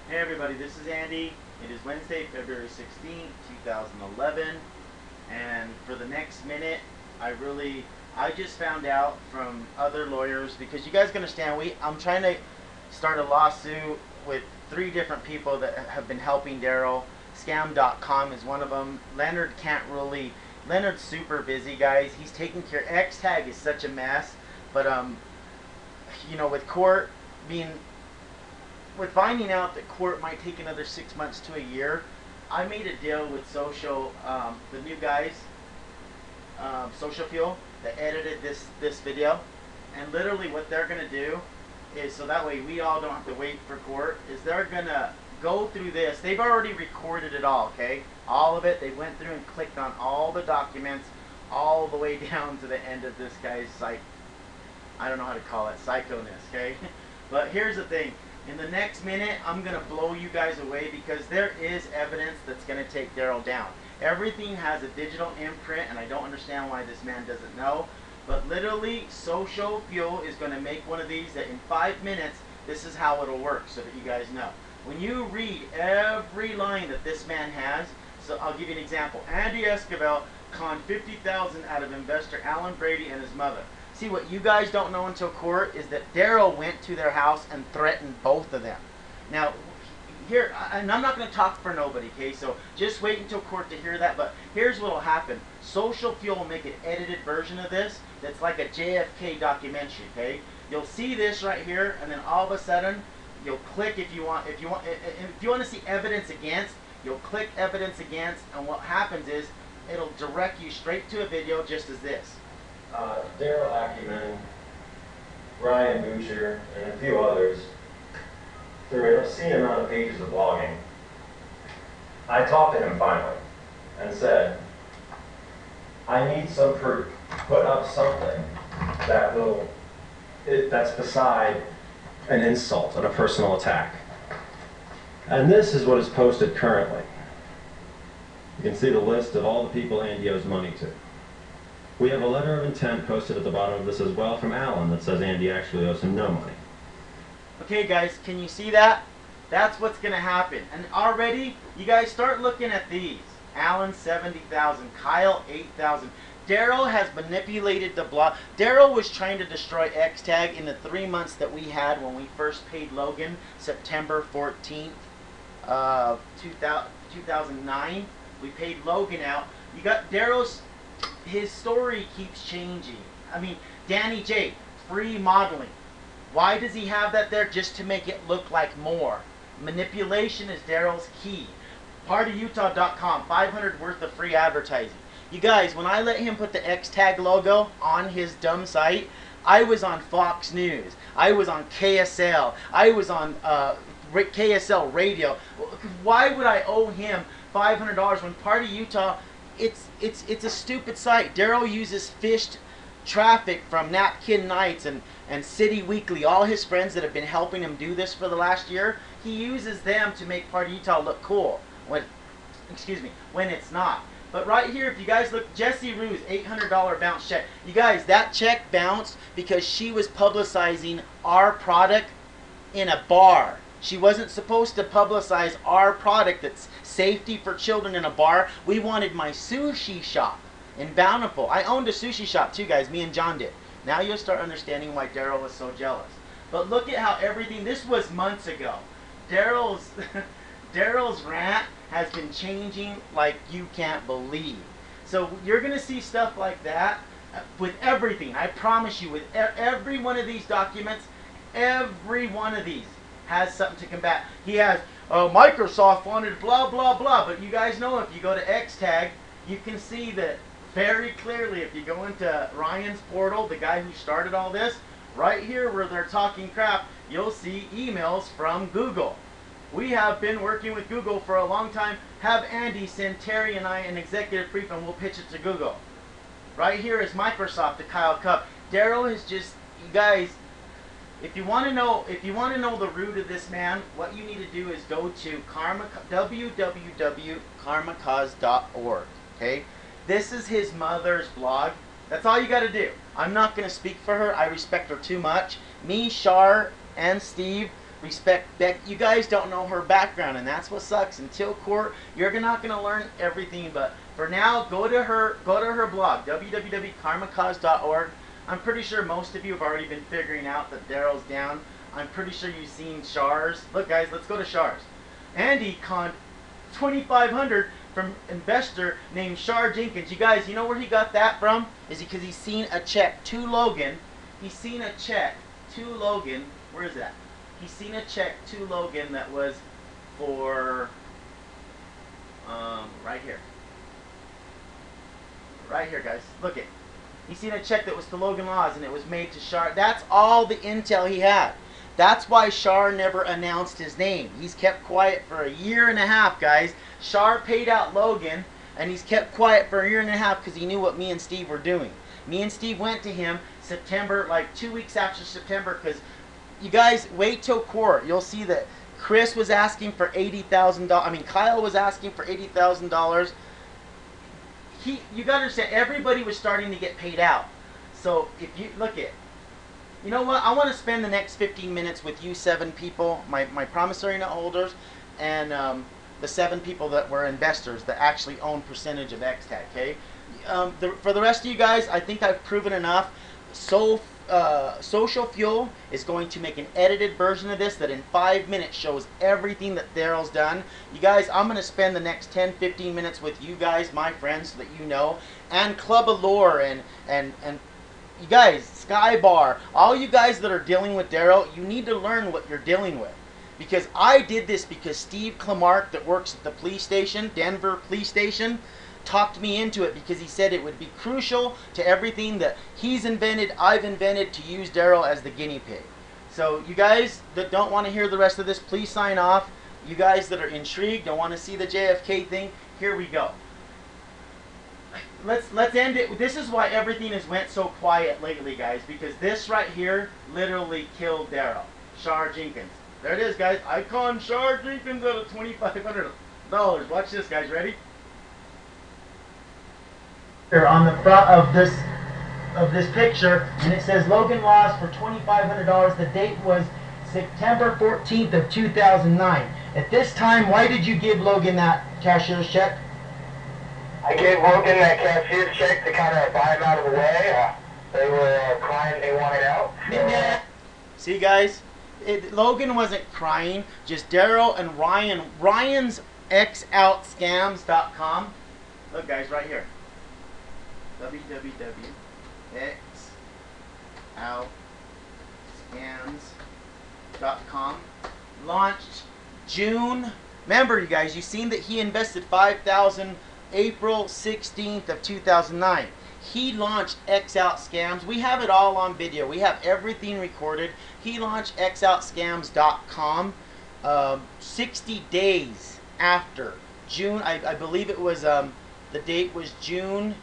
Hey everybody, this is Andy. It is Wednesday, February 16th, 2011. And for the next minute, I just found out from other lawyers, because you guys can understand, I'm trying to start a lawsuit with 3 different people that have been helping Daryl. Scam.com is one of them. Leonard's super busy, guys. He's taking care. X-Tag is such a mess. But, with court being... with finding out that court might take another 6 months to a year, I made a deal with the new guys, Social Fuel, that edited this video. And literally what they're going to do is, so that way we all don't have to wait for court, is they're going to go through this. They've already recorded it all, okay? All of it. They went through and clicked on all the documents all the way down to the end of this guy's I don't know how to call it, psychoness, okay? But here's the thing. In the next minute, I'm going to blow you guys away, because there is evidence that's going to take Daryl down. Everything has a digital imprint, and I don't understand why this man doesn't know. But literally, Social Fuel is going to make one of these that in 5 minutes, this is how it'll work, so that you guys know. When you read every line that this man has, so I'll give you an example. Andy Esquivel conned $50,000 out of investor Alan Brady and his mother. See, what you guys don't know until court is that Daryl went to their house and threatened both of them. Now, here, and I'm not going to talk for nobody, okay? So just wait until court to hear that. But here's what will happen. Social Fuel will make an edited version of this that's like a JFK documentary, okay? You'll see this right here, and then all of a sudden, you'll click if you want to see evidence against, you'll click evidence against, and what happens is it'll direct you straight to a video just as this. Daryl Acumen, Ryan Boucher, and a few others, through an obscene amount of pages of blogging. I talked to him finally and said, I need some proof. Put up something that's beside an insult and a personal attack. And this is what is posted currently. You can see the list of all the people Andy owes money to. We have a letter of intent posted at the bottom of this as well from Alan that says Andy actually owes him no money. Okay guys, can you see that? That's what's going to happen. And already, you guys start looking at these. Alan, 70,000. Kyle, 8,000. Daryl has manipulated the blog. Daryl was trying to destroy X-Tag in the 3 months that we had when we first paid Logan, September 14th, 2009. We paid Logan out. You got Daryl's... his story keeps changing. I mean, Danny J, free modeling. Why does he have that there? Just to make it look like more. Manipulation is Daryl's key. PartyUtah.com, 500 worth of free advertising. You guys, when I let him put the X-Tag logo on his dumb site, I was on Fox News. I was on KSL. I was on KSL Radio. Why would I owe him $500 when Party Utah... It's a stupid site. Daryl uses fished traffic from Napkin Nights and City Weekly, all his friends that have been helping him do this for the last year. He uses them to make Party Utah look cool when it's not. But right here, if you guys look, Jessie Rue's $800 bounce check. You guys, that check bounced because she was publicizing our product in a bar. She wasn't supposed to publicize our product that's safety for children in a bar. We wanted my sushi shop in Bountiful. I owned a sushi shop too, guys. Me and John did. Now you'll start understanding why Daryl was so jealous. But look at how everything... this was months ago. Daryl's rant has been changing like you can't believe. So you're going to see stuff like that with everything. I promise you, with every one of these documents, every one of these has something to combat. He has, Microsoft wanted blah, blah, blah. But you guys know, if you go to X-Tag, you can see that very clearly. If you go into Ryan's portal, the guy who started all this, right here where they're talking crap, you'll see emails from Google. We have been working with Google for a long time. Have Andy send Terry and I an executive brief and we'll pitch it to Google. Right here is Microsoft, the Kyle Cup. Daryl is just, you guys... If you want to know the root of this man, what you need to do is go to www.karmacause.org. Okay, this is his mother's blog. That's all you got to do. I'm not going to speak for her. I respect her too much. Me, Shar, and Steve, respect Beck. You guys don't know her background, and that's what sucks. Until court, you're not gonna learn everything. But for now, go to her blog, www.karmacause.org. I'm pretty sure most of you have already been figuring out that Daryl's down. I'm pretty sure you've seen Shars. Look, guys, let's go to Shars. Andy conned $2,500 from investor named Shar Jenkins. You guys, you know where he got that from? Is because he's seen a check to Logan. He's seen a check to Logan. Where is that? He's seen a check to Logan that was for right here. Right here, guys. Look it. He's seen a check that was to Logan Laws, and it was made to Shar. That's all the intel he had. That's why Shar never announced his name. He's kept quiet for a year and a half, guys. Shar paid out Logan, and he's kept quiet for a year and a half because he knew what me and Steve were doing. Me and Steve went to him September, like 2 weeks after September, because you guys, wait till court. You'll see that Chris was asking for $80,000. I mean, Kyle was asking for $80,000. You got to understand, everybody was starting to get paid out. So if you look at, you know what? I want to spend the next 15 minutes with you 7 people, my promissory note holders, and the 7 people that were investors that actually own percentage of XTAC. Okay. For the rest of you guys, I think I've proven enough. So Social Fuel is going to make an edited version of this that in 5 minutes shows everything that Daryl's done. You guys, I'm going to spend the next 10-15 minutes with you guys, my friends, so that you know, and Club Allure and you guys, Skybar, all you guys that are dealing with Daryl, you need to learn what you're dealing with. Because I did this because Steve Clamark, that works at the police station, Denver police station, talked me into it because he said it would be crucial to everything that he's invented, I've invented, to use Daryl as the guinea pig. So you guys that don't want to hear the rest of this, please sign off. You guys that are intrigued, don't want to see the JFK thing, here we go. Let's end it. This is why everything has went so quiet lately, guys, because this right here literally killed Daryl. Shar Jenkins. There it is, guys. I conned Shar Jenkins out of $2,500. Watch this, guys. Ready? On the front of this picture, and it says Logan Laws for $2,500. The date was September 14th of 2009. At this time, why did you give Logan that cashier's check? I gave Logan that cashier's check to kind of buy him out of the way. They were crying they wanted out. So. See, guys, Logan wasn't crying. Just Daryl and Ryan. Ryan's xoutscams.com. Look, guys, right here. www.xoutscams.com. Launched June. Remember, you guys, you've seen that he invested $5,000 April 16th of 2009. He launched XOutScams. We have it all on video. We have everything recorded. He launched xoutscams.com 60 days after June. I believe it was the date was June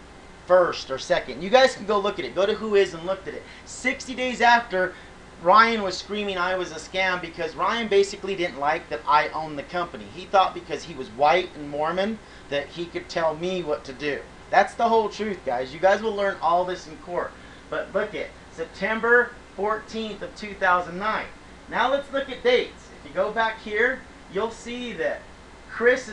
1st or 2nd. You guys can go look at it. Go to Whois and look at it. 60 days after, Ryan was screaming I was a scam because Ryan basically didn't like that I owned the company. He thought because he was white and Mormon that he could tell me what to do. That's the whole truth, guys. You guys will learn all this in court. But look at September 14th of 2009. Now let's look at dates. If you go back here, you'll see that Chris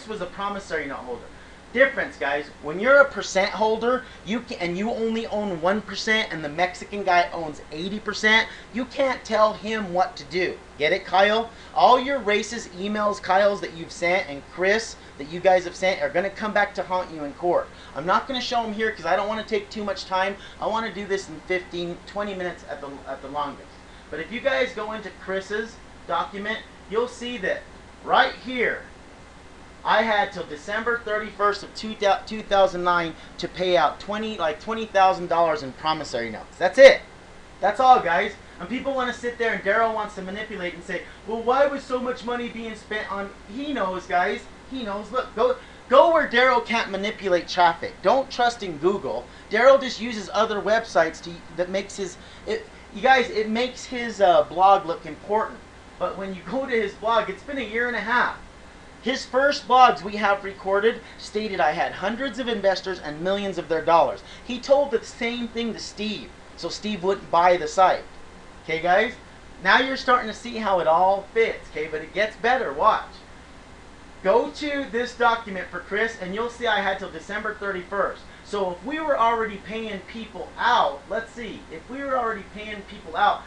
was a promissory note holder. Difference, guys. When you're a percent holder, you only own 1%, and the Mexican guy owns 80%, you can't tell him what to do. Get it, Kyle? All your racist emails, Kyle's, that you've sent, and Chris that you guys have sent, are going to come back to haunt you in court. I'm not going to show them here because I don't want to take too much time. I want to do this in 15, 20 minutes at the longest. But if you guys go into Chris's document, you'll see that right here, I had till December 31st of 2009 to pay out $20,000 in promissory notes. That's it. That's all, guys. And people want to sit there, and Daryl wants to manipulate and say, well, why was so much money being spent on... He knows, guys. He knows. Look, go where Daryl can't manipulate traffic. Don't trust in Google. Daryl just uses other websites that makes his... you guys, it makes his blog look important. But when you go to his blog, it's been a year and a half. His first blogs we have recorded stated I had hundreds of investors and millions of their dollars. He told the same thing to Steve, so Steve wouldn't buy the site. Okay, guys? Now you're starting to see how it all fits, okay? But it gets better. Watch. Go to this document for Chris, and you'll see I had till December 31st. So if we were already paying people out, let's see, if we were already paying people out,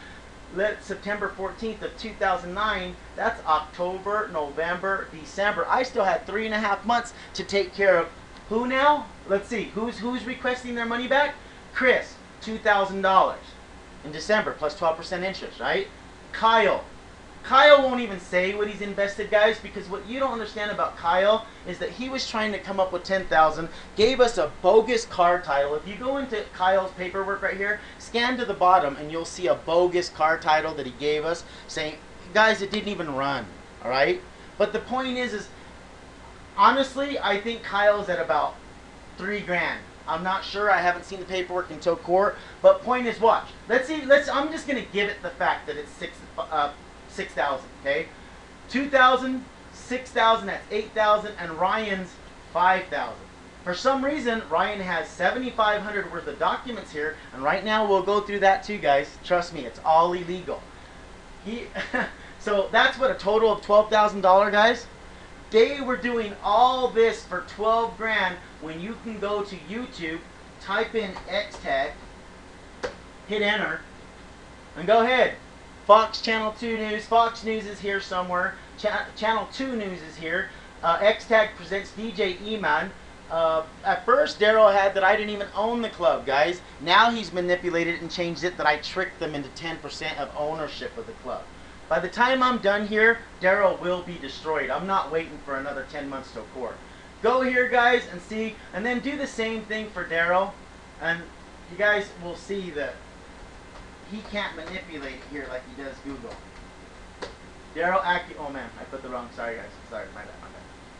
September 14th of 2009, that's October, November, December. I still had 3.5 months to take care of who now? Let's see, who's requesting their money back? Chris, $2,000 in December, plus 12% interest, right? Kyle won't even say what he's invested, guys, because what you don't understand about Kyle is that he was trying to come up with $10,000, gave us a bogus car title. If you go into Kyle's paperwork right here, scan to the bottom, and you'll see a bogus car title that he gave us, saying, guys, it didn't even run, all right? But the point is honestly, I think Kyle's at about $3,000. I'm not sure. I haven't seen the paperwork until court. But point is, watch. Let's see. I'm just gonna give it the fact that it's 6,000. Okay, 2,000, 6,000. That's 8,000, and Ryan's 5,000. For some reason, Ryan has 7,500 worth of documents here, and right now we'll go through that too, guys. Trust me, it's all illegal. So that's what a total of $12,000, guys. They were doing all this for $12,000 when you can go to YouTube, type in X-Tag, hit enter, and go ahead. Fox Channel 2 News, Fox News is here somewhere, Channel 2 News is here, X-Tag presents DJ Eman. At first, Daryl had that I didn't even own the club, guys. Now he's manipulated it and changed it that I tricked them into 10% of ownership of the club. By the time I'm done here, Daryl will be destroyed. I'm not waiting for another 10 months till court. Go here, guys, and see, and then do the same thing for Daryl, and you guys will see that he can't manipulate it here like he does Google. Daryl oh man, I put the wrong, sorry guys, sorry, my bad.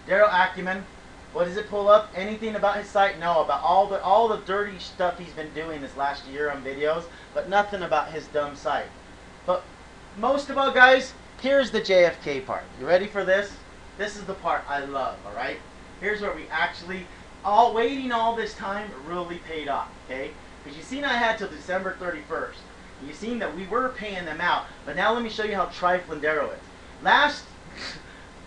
Daryl Acumen, what does it pull up? Anything about his site? No, about all the dirty stuff he's been doing this last year on videos, but nothing about his dumb site. But most of all, guys, here's the JFK part. You ready for this? This is the part I love, alright? Here's where we actually, waiting all this time really paid off, okay? Because you seen I had till December 31st. You seen that we were paying them out. But now let me show you how trifling Daryl is.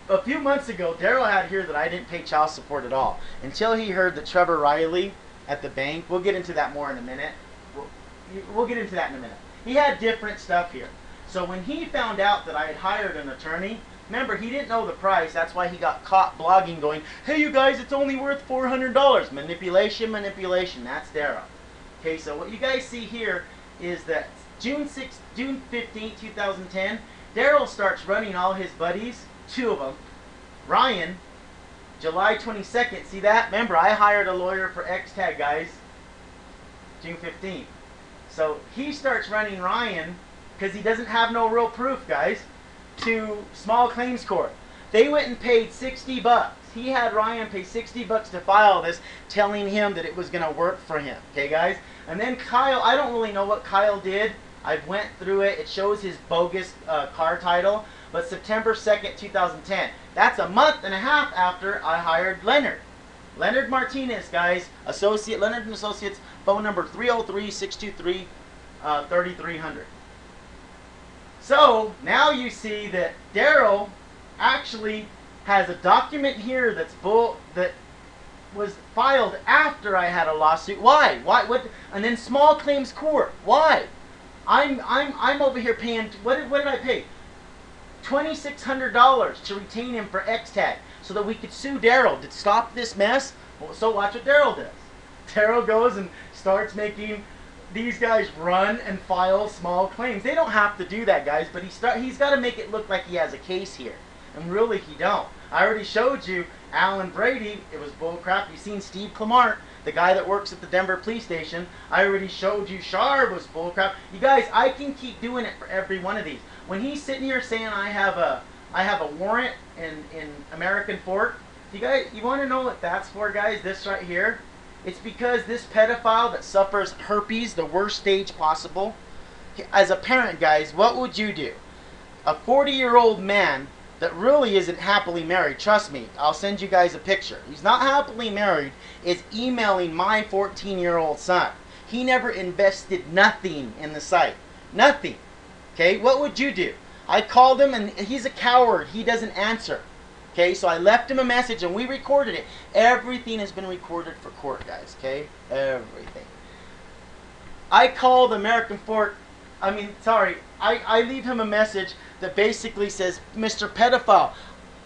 A few months ago, Daryl had here that I didn't pay child support at all. Until he heard that Trevor Riley at the bank, we'll get into that more in a minute. We'll get into that in a minute. He had different stuff here. So when he found out that I had hired an attorney, remember, he didn't know the price. That's why he got caught blogging going, hey, you guys, it's only worth $400. Manipulation, manipulation. That's Daryl. Okay, so what you guys see here is that June 15, 2010, Daryl starts running all his buddies, 2 of them. Ryan, July 22nd, see that? Remember, I hired a lawyer for X-Tag, guys, June 15th. So he starts running Ryan, because he doesn't have no real proof, guys, to small claims court. They went and paid $60. He had Ryan pay $60 to file this, telling him that it was going to work for him. Okay, guys? And then Kyle, I don't really know what Kyle did. I've went through it. It shows his bogus car title. But September 2nd, 2010. That's a month and a half after I hired Leonard. Leonard Martinez, guys. Associate, Leonard & Associates, phone number 303-623-3300. So, now you see that Daryl actually has a document here that was filed after I had a lawsuit. Why? Why? What? And then small claims court. Why? I'm over here paying. What did I pay? $2,600 to retain him for X-Tag so that we could sue Daryl to stop this mess. Well, so watch what Daryl does. Daryl goes and starts making these guys run and file small claims. They don't have to do that, guys, but he's got to make it look like he has a case here. And really, he don't. I already showed you Alan Brady. It was bullcrap. You seen Steve Clamart, the guy that works at the Denver police station. I already showed you Sharp was bullcrap. You guys, I can keep doing it for every one of these. When he's sitting here saying I have a warrant in American Fork, you want to know what that's for, guys? This right here. It's because this pedophile that suffers herpes, the worst stage possible. As a parent, guys, what would you do? A 40-year-old man that really isn't happily married, trust me, I'll send you guys a picture. He's not happily married, is emailing my 14-year-old son. He never invested nothing in the site. Nothing. Okay, what would you do? I called him and he's a coward. He doesn't answer. Okay, so I left him a message and we recorded it. Everything has been recorded for court, guys. Okay, everything. I called American Fort. I leave him a message that basically says, Mr. Pedophile,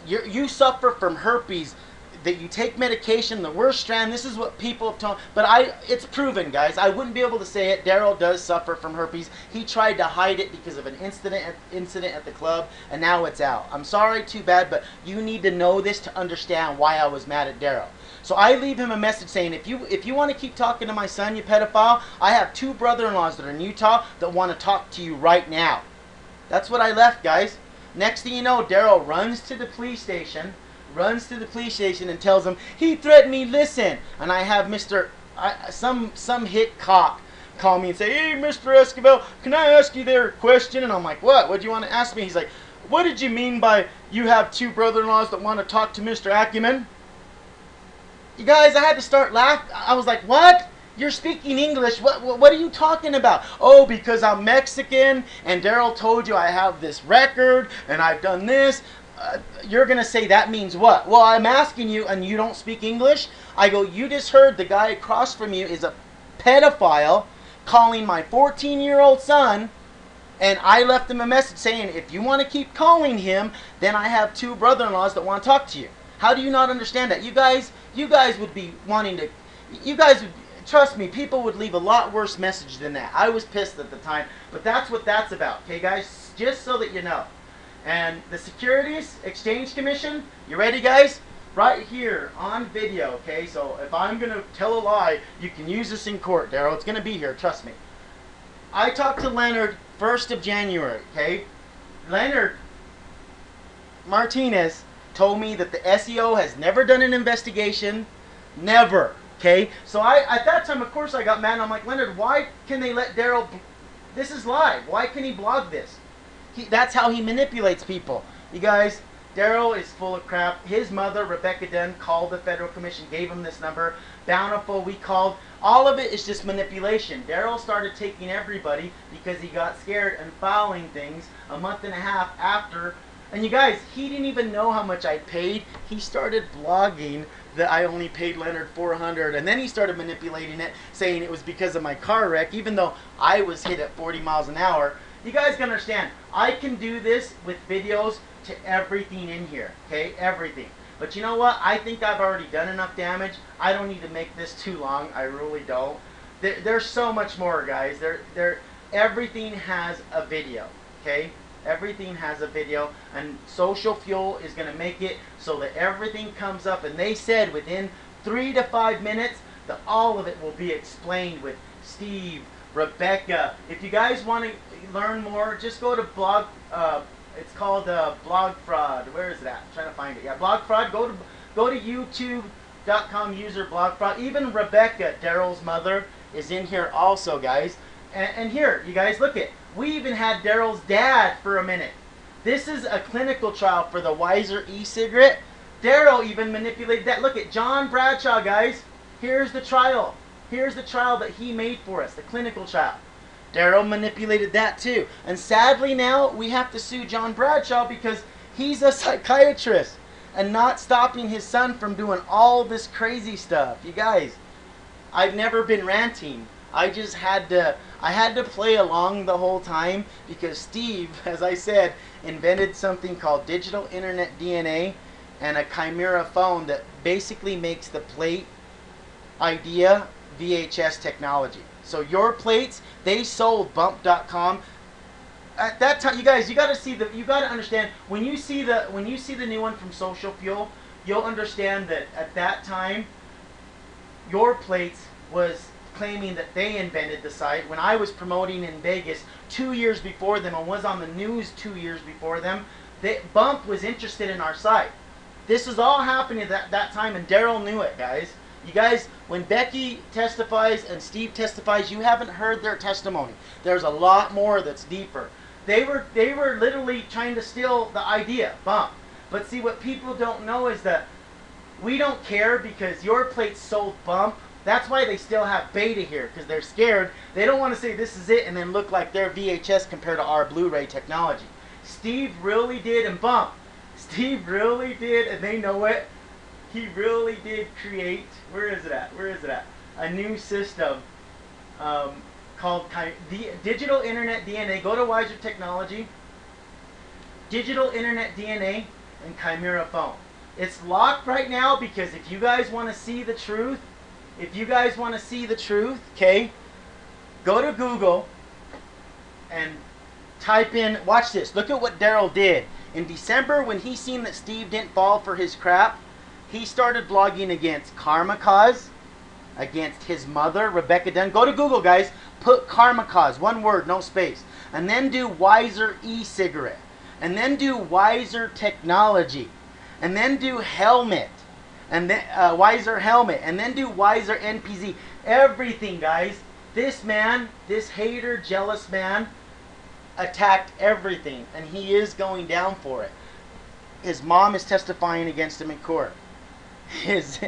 you suffer from herpes, that you take medication, the worst strand. This is what people have told. But it's proven, guys. I wouldn't be able to say it. Daryl does suffer from herpes. He tried to hide it because of an incident at the club, and now it's out. I'm sorry, too bad, but you need to know this to understand why I was mad at Daryl. So I leave him a message saying, if you want to keep talking to my son, you pedophile, I have 2 brother-in-laws that are in Utah that want to talk to you right now. That's what I left, guys. Next thing you know, Daryl runs to the police station and tells him, he threatened me, listen. And I have some hit cop call me and say, hey, Mr. Esquivel, can I ask you there a question? And I'm like, what? What do you want to ask me? He's like, what did you mean by you have 2 brother-in-laws that want to talk to Mr. Acumen? You guys, I had to start laughing. I was like, what? You're speaking English. What are you talking about? Oh, because I'm Mexican and Daryl told you I have this record and I've done this. You're going to say that means what? Well, I'm asking you and you don't speak English? I go, you just heard the guy across from you is a pedophile calling my 14-year-old son, and I left him a message saying, if you want to keep calling him, then I have 2 brother-in-laws that want to talk to you. How do you not understand that? You guys would be wanting to, trust me, people would leave a lot worse message than that. I was pissed at the time, but that's what that's about, okay, guys? Just so that you know. And the Securities Exchange Commission, you ready, guys? Right here on video, okay? So if I'm going to tell a lie, you can use this in court, Daryl. It's going to be here, trust me. I talked to Leonard 1st of January, okay? Leonard Martinez told me that the SEO has never done an investigation. Never, okay? So at that time, of course, I got mad. I'm like, Leonard, why can they let Daryl... This is live. Why can he blog this? That's how he manipulates people. You guys, Daryl is full of crap. His mother, Rebecca Dunn, called the Federal Commission, gave him this number. Bountiful, we called. All of it is just manipulation. Daryl started taking everybody because he got scared and filing things a month and a half after. And you guys, he didn't even know how much I paid. He started blogging that I only paid Leonard $400, and then he started manipulating it, saying it was because of my car wreck, even though I was hit at 40 miles an hour. You guys can understand, I can do this with videos to everything in here, okay? Everything. But you know what? I think I've already done enough damage. I don't need to make this too long. I really don't. There's so much more, guys. Everything has a video, okay? Everything has a video, and Social Fuel is going to make it so that everything comes up. And they said within 3 to 5 minutes that all of it will be explained with Steve, Rebecca. If you guys want to learn more, just go to blog. It's called Blog Fraud. Where is that? I'm trying to find it. Yeah, Blog Fraud. Go to YouTube.com user Blog Fraud. Even Rebecca, Daryl's mother, is in here also, guys. And here, you guys, look at. We even had Daryl's dad for a minute. This is a clinical trial for the Weiser e-cigarette. Daryl even manipulated that. Look at John Bradshaw, guys. Here's the trial. Here's the trial that he made for us, the clinical trial. Daryl manipulated that too. And sadly now, we have to sue John Bradshaw because he's a psychiatrist and not stopping his son from doing all this crazy stuff. You guys, I've never been ranting. I just had to play along the whole time because Steve, as I said, invented something called digital internet DNA and a chimera phone that basically makes the plate idea VHS technology. So your plates, they sold bump.com. At that time, you guys, you got to understand when you see the new one from Social Fuel, you'll understand that at that time your plates was claiming that they invented the site when I was promoting in Vegas 2 years before them and was on the news 2 years before them. Bump was interested in our site. This was all happening at that time, and Daryl knew it, guys. You guys, when Becky testifies and Steve testifies, you haven't heard their testimony. There's a lot more that's deeper. They were literally trying to steal the idea, Bump. But see, what people don't know is that we don't care because your plate sold Bump That's why they still have beta here, because they're scared. They don't want to say this is it and then look like their VHS compared to our Blu-ray technology. Steve really did, and bump. Steve really did, and they know it. He really did create, where is it at? Where is it at? A new system called the Digital Internet DNA. Go to Wiser Technology. Digital Internet DNA and Chimera Phone. It's locked right now because if you guys want to see the truth, okay, go to Google and type in, watch this. Look at what Daryl did. In December, when he seen that Steve didn't fall for his crap, he started blogging against Karma Cause, against his mother, Rebecca Dunn. Go to Google, guys. Put Karma Cause, one word, no space. And then do Wiser e-cigarette. And then do Wiser Technology. And then do Helmet. And then Wiser Helmet. And then do Wiser NPZ. Everything, guys. This man, this hater, jealous man, attacked everything. And he is going down for it. His mom is testifying against him in court. His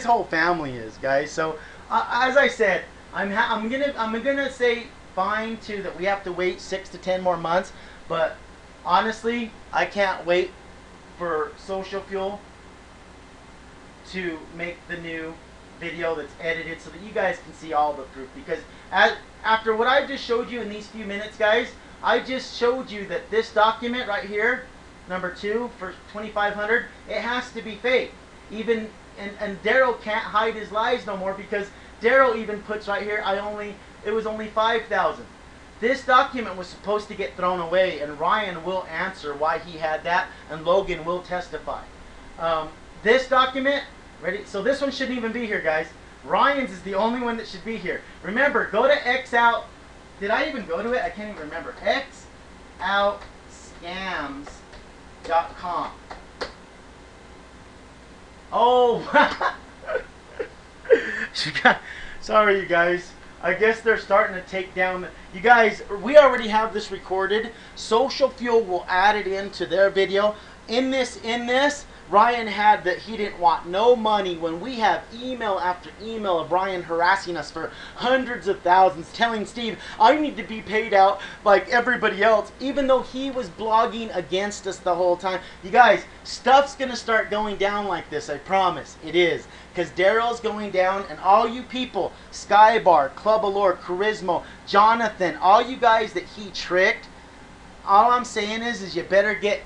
whole family is, guys. So as I said, I'm gonna say fine too that we have to wait 6 to 10 more months, but honestly, I can't wait for Social Fuel to make the new video that's edited so that you guys can see all the proof. Because after what I just showed you in these few minutes, guys, I just showed you that this document right here, number 2 for 2,500, it has to be fake. Even and Daryl can't hide his lies no more, because Daryl even puts right here, it was only 5,000. This document was supposed to get thrown away, and Ryan will answer why he had that, and Logan will testify. This document, ready? So this one shouldn't even be here, guys. Ryan's is the only one that should be here. Remember, go to XOut. Did I even go to it? I can't even remember. XOutScams.com. Oh, sorry, you guys. I guess they're starting to take down. You guys, we already have this recorded. Social Fuel will add it into their video. In this, Ryan had that he didn't want no money, when we have email after email of Ryan harassing us for hundreds of thousands, telling Steve, I need to be paid out like everybody else, even though he was blogging against us the whole time. You guys, stuff's going to start going down like this, I promise. It is. Because Daryl's going down, and all you people, Skybar, Club Allure, Charismo, Jonathan, all you guys that he tricked, all I'm saying is you better get,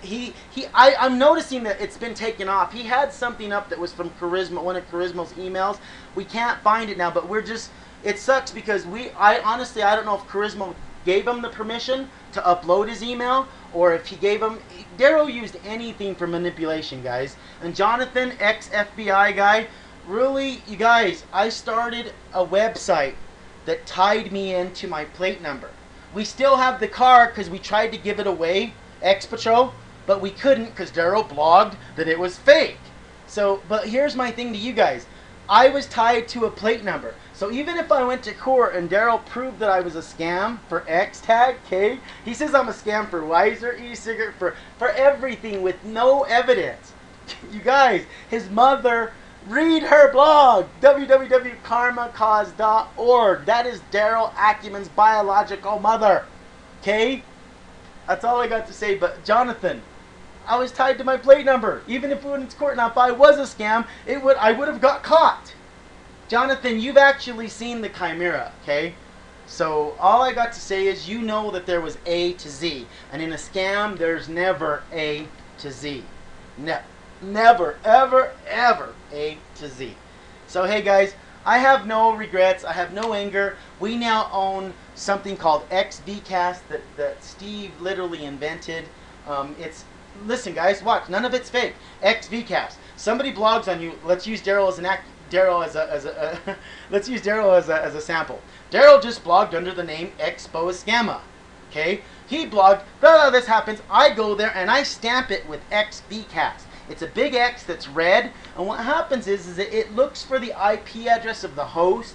I'm noticing that it's been taken off. He had something up that was from Charisma, one of Charisma's emails. We can't find it now, but we're just, it sucks because honestly, I don't know if Charisma gave him the permission to upload his email, or if he gave him, Daryl used anything for manipulation, guys. And Jonathan, ex-FBI guy, really, you guys, I started a website that tied me into my plate number. We still have the car because we tried to give it away, X-Patrol, but we couldn't because Daryl blogged that it was fake. So, but here's my thing to you guys. I was tied to a plate number. So even if I went to court and Daryl proved that I was a scam for X-Tag, okay? He says I'm a scam for Wiser, e-cigarette, for everything with no evidence. You guys, his mother, read her blog, www.karmacause.org. That is Daryl Acumen's biological mother. Okay? That's all I got to say. But Jonathan, I was tied to my plate number. Even if we went to court now, if I was a scam, I would have got caught. Jonathan, you've actually seen the Chimera, okay? So all I got to say is you know that there was A to Z. And in a scam, there's never A to Z. Never, ever, ever A to Z. So hey guys, I have no regrets. I have no anger. We now own something called XVcast that Steve literally invented. Listen guys, watch. None of it's fake. XVcast. Somebody blogs on you. Let's use Daryl as let's use Daryl as a sample. Daryl just blogged under the name Expose Scamma. Okay, he blogged. This happens. I go there and I stamp it with XVcast. It's a big X that's red, and what happens is that it looks for the IP address of the host,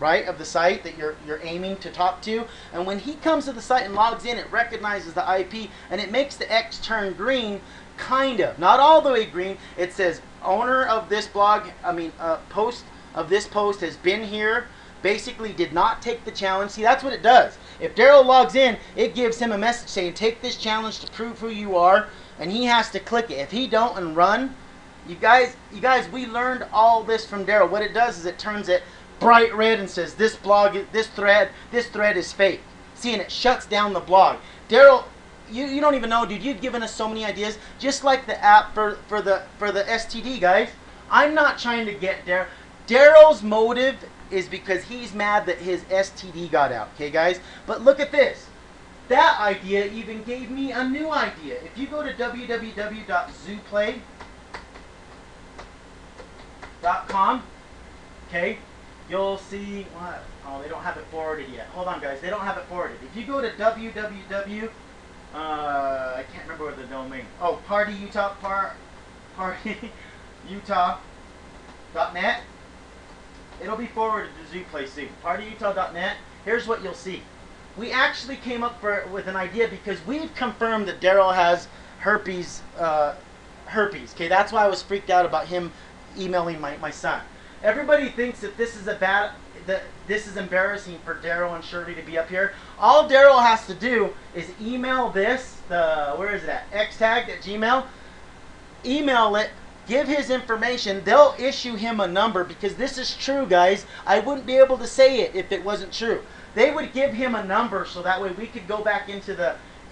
right, of the site that you're aiming to talk to, and when he comes to the site and logs in, it recognizes the IP, and it makes the X turn green, kind of, not all the way green. It says owner of this blog, post of this post has been here, basically did not take the challenge. See, that's what it does. If Daryl logs in, it gives him a message saying, take this challenge to prove who you are, and he has to click it. If he don't and run, you guys, we learned all this from Daryl. What it does is it turns it bright red and says, this thread is fake. See, and it shuts down the blog. Daryl, you don't even know, dude. You've given us so many ideas, just like the app for the STD, guys. I'm not trying to get Daryl. Daryl's motive is because he's mad that his STD got out, okay, guys? But look at this. That idea even gave me a new idea. If you go to www.zooplay.com, okay, you'll see what? Oh, they don't have it forwarded yet. Hold on, guys. They don't have it forwarded. If you go to www, I can't remember what the domain. Oh, partyutah.net. It'll be forwarded to ZooPlay soon. Partyutah.net. Here's what you'll see. We actually came up with an idea because we've confirmed that Daryl has herpes. Okay, that's why I was freaked out about him emailing my son. Everybody thinks that this is this is embarrassing for Daryl and Shirley to be up here. All Daryl has to do is email this. Where is it at? xtag@gmail. Email it. Give his information. They'll issue him a number because this is true, guys. I wouldn't be able to say it if it wasn't true. They would give him a number so that way we could go back into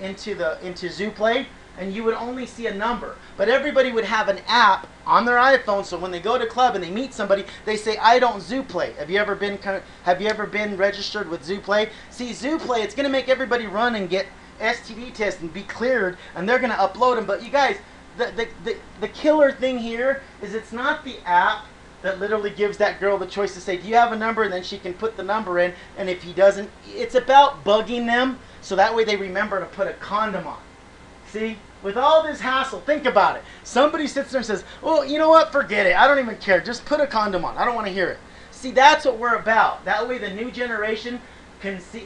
ZooPlay and you would only see a number. But everybody would have an app on their iPhone, so when they go to club and they meet somebody, they say, "I don't ZooPlay." Have you ever been registered with ZooPlay? See, ZooPlay, it's gonna make everybody run and get STD tests and be cleared, and they're gonna upload them. But you guys, the killer thing here is it's not the app that literally gives that girl the choice to say, do you have a number? And then she can put the number in, and if he doesn't, it's about bugging them so that way they remember to put a condom on. See? With all this hassle, think about it. Somebody sits there and says, well, you know what? Forget it. I don't even care. Just put a condom on. I don't want to hear it. See, that's what we're about. That way the new generation can see,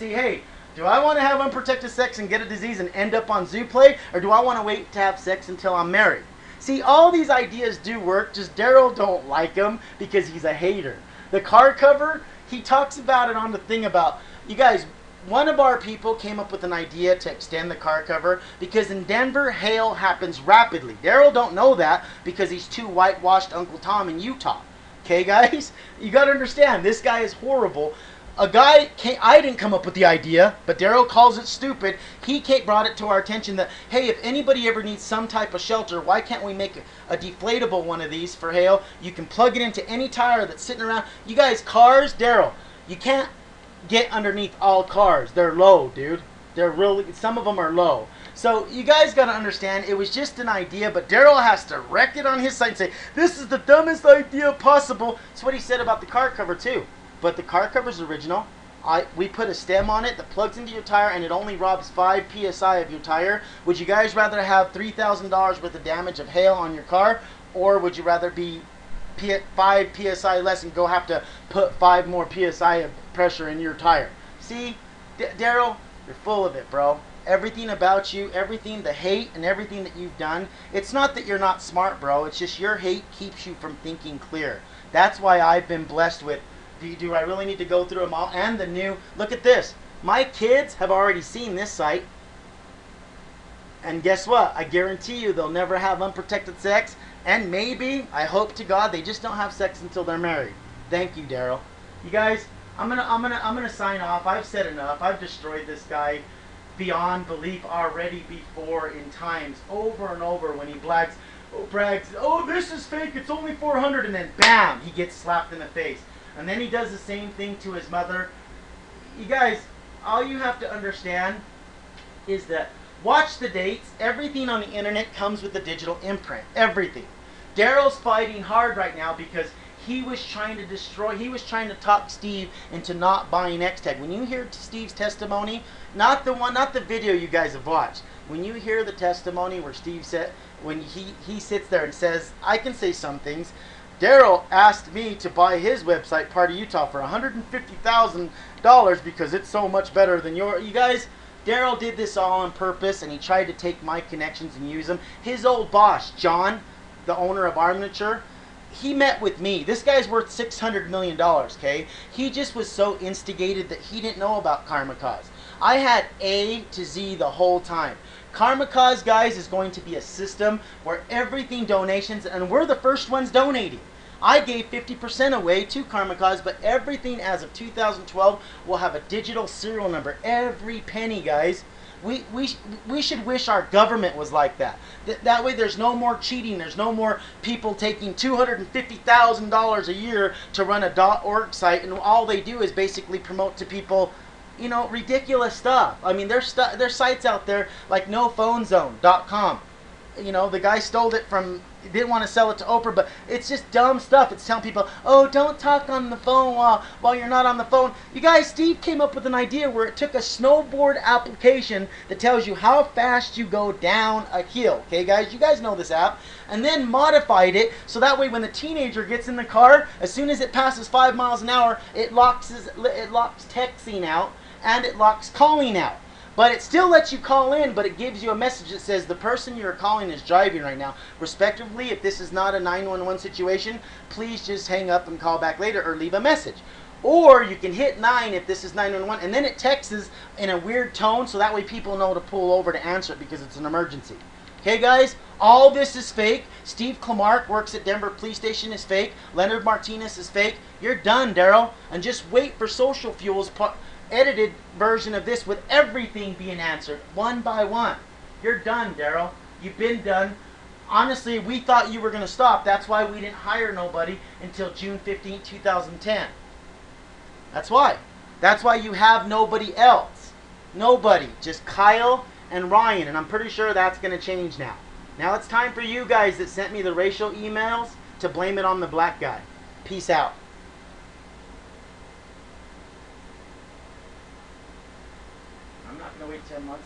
hey, do I want to have unprotected sex and get a disease and end up on ZooPlay? Or do I want to wait to have sex until I'm married? See, all these ideas do work, just Daryl don't like them because he's a hater. The car cover, he talks about it on the thing about, you guys, one of our people came up with an idea to extend the car cover because in Denver, hail happens rapidly. Daryl don't know that because he's too whitewashed Uncle Tom in Utah. Okay, guys? You got to understand, this guy is horrible. I didn't come up with the idea, but Daryl calls it stupid. He brought it to our attention that, hey, if anybody ever needs some type of shelter, why can't we make a deflatable one of these for hail? You can plug it into any tire that's sitting around. You guys, cars, Daryl, you can't get underneath all cars. They're low, dude. Some of them are low. So you guys got to understand, it was just an idea, but Daryl has to wreck it on his site and say, this is the dumbest idea possible. That's what he said about the car cover too. But the car cover's original. We put a stem on it that plugs into your tire and it only robs 5 PSI of your tire. Would you guys rather have $3,000 worth of damage of hail on your car, or would you rather be 5 PSI less and go have to put 5 more PSI of pressure in your tire? See, Daryl, you're full of it, bro. Everything about you, everything, the hate and everything that you've done, it's not that you're not smart, bro. It's just your hate keeps you from thinking clear. That's why I've been blessed with, do I really need to go through them all? And the new, look at this. My kids have already seen this site. And guess what? I guarantee you they'll never have unprotected sex. And maybe, I hope to God, they just don't have sex until they're married. Thank you, Daryl. You guys, I'm gonna sign off. I've said enough. I've destroyed this guy beyond belief already before in times, over and over, when he brags, oh, this is fake, it's only 400, and then bam, he gets slapped in the face. And then he does the same thing to his mother. You guys, all you have to understand is that watch the dates. Everything on the internet comes with a digital imprint. Everything. Daryl's fighting hard right now because he was trying to talk Steve into not buying Xtag. When you hear Steve's testimony, not the video you guys have watched. When you hear the testimony where Steve said, when he sits there and says, I can say some things. Daryl asked me to buy his website, Party Utah, for $150,000 because it's so much better than yours. You guys, Daryl did this all on purpose, and he tried to take my connections and use them. His old boss, John, the owner of Armature, he met with me. This guy's worth $600 million, okay? He just was so instigated that he didn't know about Karma Cause. I had A to Z the whole time. Karma Cause, guys, is going to be a system where everything donations, and we're the first ones donating. I gave 50% away to Karma Cause, but everything as of 2012 will have a digital serial number. Every penny, guys. We should wish our government was like that. That way there's no more cheating. There's no more people taking $250,000 a year to run a .org site, and all they do is basically promote to people, you know, ridiculous stuff. I mean, there's sites out there like nophonezone.com. You know, the guy stole it from, didn't want to sell it to Oprah, but it's just dumb stuff. It's telling people, oh, don't talk on the phone while you're not on the phone. You guys, Steve came up with an idea where it took a snowboard application that tells you how fast you go down a hill. Okay, guys, you guys know this app. And then modified it so that way when the teenager gets in the car, as soon as it passes 5 miles an hour, it locks texting out and it locks calling out. But it still lets you call in, but it gives you a message that says the person you're calling is driving right now. Respectively, if this is not a 911 situation, please just hang up and call back later or leave a message. Or you can hit 9 if this is 911, and then it texts in a weird tone so that way people know to pull over to answer it because it's an emergency. Okay, guys? All this is fake. Steve Clark works at Denver Police Station is fake. Leonard Martinez is fake. You're done, Daryl. And just wait for Social Fuel's edited version of this with everything being answered one by one. You're done, Daryl. You've been done. Honestly, we thought you were going to stop. That's why we didn't hire nobody until June 15, 2010. That's why. That's why you have nobody else. Nobody. Just Kyle and Ryan. And I'm pretty sure that's going to change now. Now it's time for you guys that sent me the racial emails to blame it on the black guy. Peace out. I'm not going to wait 10 months.